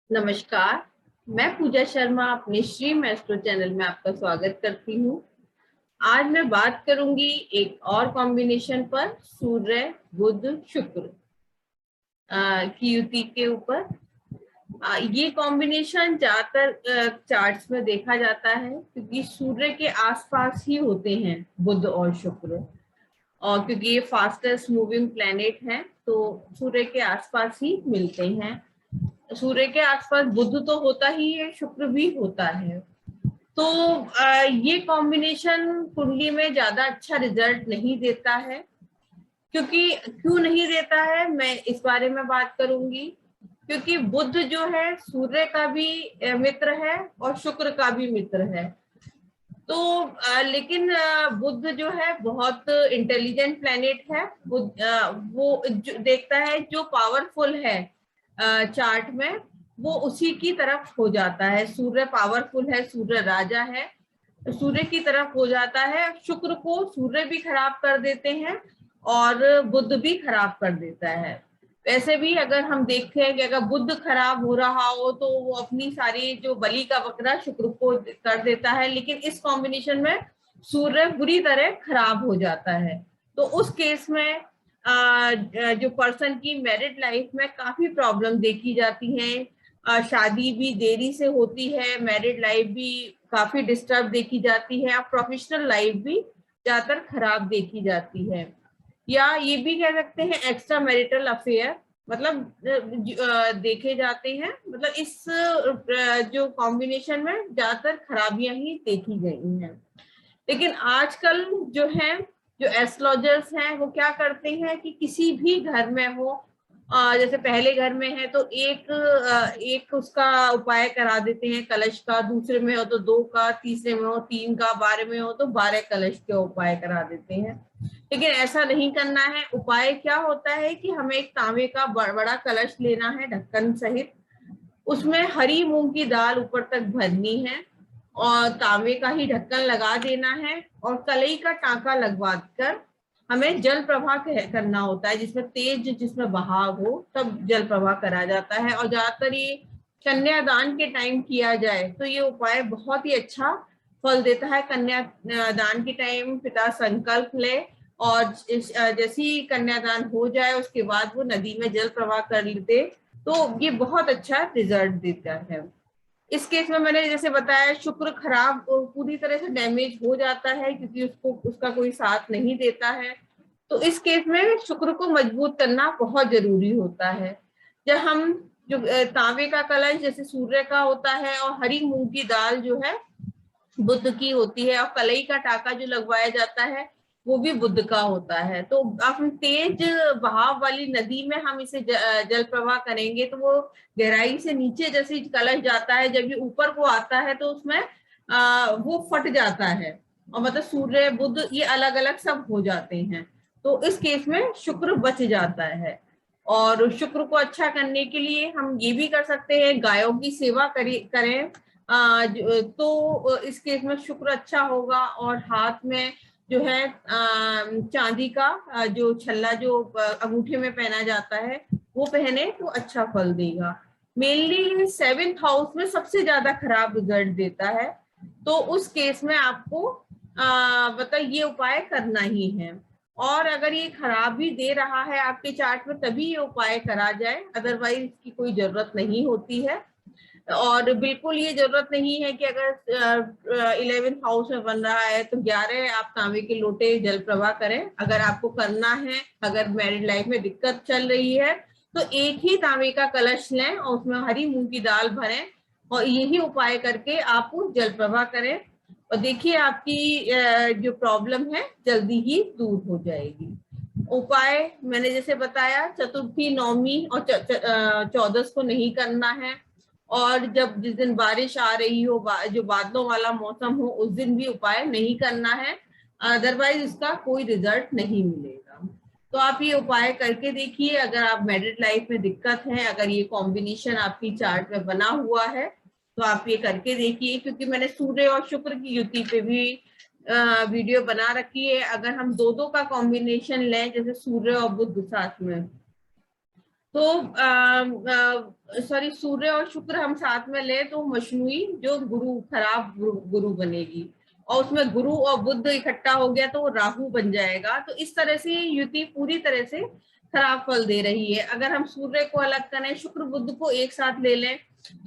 नमस्कार। मैं पूजा शर्मा अपने श्री मैस्ट्रो चैनल में आपका स्वागत करती हूँ। आज मैं बात करूंगी एक और कॉम्बिनेशन पर, सूर्य बुध शुक्र की युति के ऊपर। ये कॉम्बिनेशन ज्यादातर चार्ट्स में देखा जाता है क्योंकि सूर्य के आसपास ही होते हैं बुध और शुक्र, और क्योंकि ये फास्टेस्ट मूविंग प्लैनेट हैं तो सूर्य के आसपास ही मिलते हैं। सूर्य के आसपास बुध तो होता ही है, शुक्र भी होता है। तो ये कॉम्बिनेशन कुंडली में ज्यादा अच्छा रिजल्ट नहीं देता है। क्यों नहीं देता है, मैं इस बारे में बात करूंगी। क्योंकि बुध जो है सूर्य का भी मित्र है और शुक्र का भी मित्र है। तो लेकिन बुध जो है बहुत इंटेलिजेंट प्लेनेट है। वो देखता है जो पावरफुल है चार्ट में, वो उसी की तरफ हो जाता है। सूर्य पावरफुल है, सूर्य राजा है, सूर्य की तरफ हो जाता है। शुक्र को सूर्य भी खराब कर देते हैं और बुध भी खराब कर देता है। वैसे भी अगर हम देखें कि अगर बुध खराब हो रहा हो तो वो अपनी सारी जो बलि का बकरा शुक्र को कर देता है, लेकिन इस कॉम्बिनेशन में सूर्य बुरी तरह खराब हो जाता है। तो उस केस में जो पर्सन की मैरिड लाइफ में काफी प्रॉब्लम देखी जाती है। शादी भी देरी से होती है, मैरिड लाइफ भी काफी डिस्टर्ब देखी जाती है, और प्रोफेशनल लाइफ भी ज्यादातर खराब देखी जाती है। या ये भी कह सकते हैं एक्स्ट्रा मैरिटल अफेयर मतलब देखे जाते हैं। मतलब इस जो कॉम्बिनेशन में ज्यादातर खराबियां ही देखी गई हैं। लेकिन आजकल जो है, जो एस्ट्रोलॉजर्स हैं वो क्या करते हैं कि किसी भी घर में हो, जैसे पहले घर में है तो एक उसका उपाय करा देते हैं कलश का, दूसरे में हो तो 2 का, तीसरे में हो 3 का, 12 में हो तो 12 कलश के उपाय करा देते हैं। लेकिन ऐसा नहीं करना है। उपाय क्या होता है कि हमें एक तांबे का बड़ा कलश लेना है ढक्कन सहित, उसमें हरी मूंग की दाल ऊपर तक भरनी है और तांबे का ही ढक्कन लगा देना है, और कलई का टांका लगवा कर हमें जल प्रवाह करना होता है, जिसमें बहाव हो तब जल प्रवाह करा जाता है। और ज्यादातर ये कन्यादान के टाइम किया जाए तो ये उपाय बहुत ही अच्छा फल देता है। कन्यादान के टाइम पिता संकल्प ले और जैसे ही कन्यादान हो जाए उसके बाद वो नदी में जल प्रवाह कर लेते, तो ये बहुत अच्छा रिजल्ट देता है। इस केस में मैंने जैसे बताया, शुक्र खराब पूरी तरह से डैमेज हो जाता है क्योंकि उसका कोई साथ नहीं देता है। तो इस केस में शुक्र को मजबूत करना बहुत जरूरी होता है। जब हम जो तांबे का कलश जैसे सूर्य का होता है और हरी मूंग की दाल जो है बुध की होती है, और कलई का टाका जो लगवाया जाता है वो भी बुध का होता है। तो हम तेज बहाव वाली नदी में हम इसे जल प्रवाह करेंगे तो वो गहराई से नीचे जैसे कलश जाता है, जब ये ऊपर को आता है तो उसमें वो फट जाता है, और मतलब सूर्य बुध ये अलग अलग सब हो जाते हैं। तो इस केस में शुक्र बच जाता है। और शुक्र को अच्छा करने के लिए हम ये भी कर सकते हैं, गायों की सेवा करें। तो इस केस में शुक्र अच्छा होगा। और हाथ में जो है चांदी का जो छल्ला जो अंगूठे में पहना जाता है वो पहने तो अच्छा फल देगा। मेनली 7th हाउस में सबसे ज्यादा खराब रिजल्ट देता है, तो उस केस में आपको मतलब ये उपाय करना ही है। और अगर ये खराब भी दे रहा है आपके चार्ट में तभी ये उपाय करा जाए, अदरवाइज इसकी कोई जरूरत नहीं होती है। और बिल्कुल ये जरूरत नहीं है कि अगर 11th हाउस में बन रहा है तो 11 आप तांबे के लोटे जल प्रवाह करें। अगर आपको करना है, अगर मैरिड लाइफ में दिक्कत चल रही है तो एक ही तांबे का कलश लें और उसमें हरी मूंग की दाल भरें और यही उपाय करके आप जल प्रवाह करें, और देखिए आपकी जो प्रॉब्लम है जल्दी ही दूर हो जाएगी। उपाय मैंने जैसे बताया, चतुर्थी, नौमी और 14 को नहीं करना है। और जब जिस दिन बारिश आ रही हो, जो बादलों वाला मौसम हो, उस दिन भी उपाय नहीं करना है, अदरवाइज इसका कोई रिजल्ट नहीं मिलेगा। तो आप ये उपाय करके देखिए। अगर आप मैरिड लाइफ में दिक्कत है, अगर ये कॉम्बिनेशन आपकी चार्ट में बना हुआ है तो आप ये करके देखिए। क्योंकि मैंने सूर्य और शुक्र की युति पे भी वीडियो बना रखी है। अगर हम दो का कॉम्बिनेशन लें, जैसे सूर्य और बुध साथ में, तो सॉरी, सूर्य और शुक्र हम साथ में ले तो मशनुई जो गुरु, खराब गुरु बनेगी, और उसमें गुरु और बुध इकट्ठा हो गया तो वो राहु बन जाएगा। तो इस तरह से युति पूरी तरह से खराब फल दे रही है। अगर हम सूर्य को अलग करें, शुक्र बुध को एक साथ ले लें,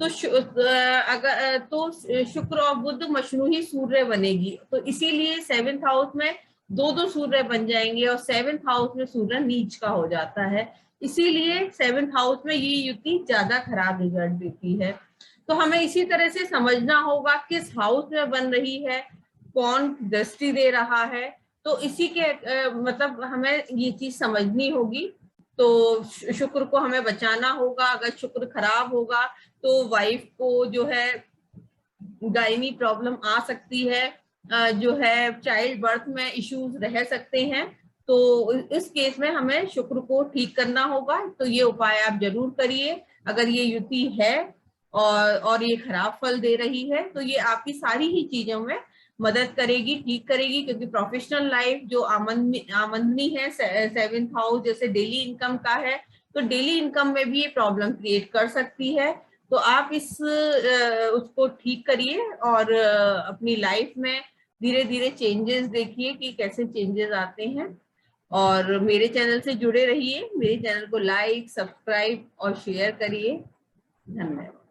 तो अगर तो शुक्र और बुध मशनुई सूर्य बनेगी। तो इसीलिए 7th हाउस में दो दो सूर्य बन जाएंगे, और 7th हाउस में सूर्य नीच का हो जाता है। इसीलिए 7th हाउस में ये युति ज्यादा खराब रिजल्ट देती है। तो हमें इसी तरह से समझना होगा किस हाउस में बन रही है, कौन दृष्टि दे रहा है। तो इसी के मतलब हमें ये चीज समझनी होगी। तो शुक्र को हमें बचाना होगा। अगर शुक्र खराब होगा तो वाइफ को जो है गायनी प्रॉब्लम आ सकती है, जो है चाइल्ड बर्थ में इश्यूज रह सकते हैं। तो इस केस में हमें शुक्र को ठीक करना होगा। तो ये उपाय आप जरूर करिए। अगर ये युति है और ये खराब फल दे रही है, तो ये आपकी सारी ही चीजों में मदद करेगी, ठीक करेगी। क्योंकि प्रोफेशनल लाइफ जो आमदनी है 7th हाउस जैसे डेली इनकम का है, तो डेली इनकम में भी ये प्रॉब्लम क्रिएट कर सकती है। तो आप उसको ठीक करिए, और अपनी लाइफ में धीरे धीरे चेंजेस देखिए कि कैसे चेंजेस आते हैं। और मेरे चैनल से जुड़े रहिए। मेरे चैनल को लाइक, सब्सक्राइब और शेयर करिए। धन्यवाद।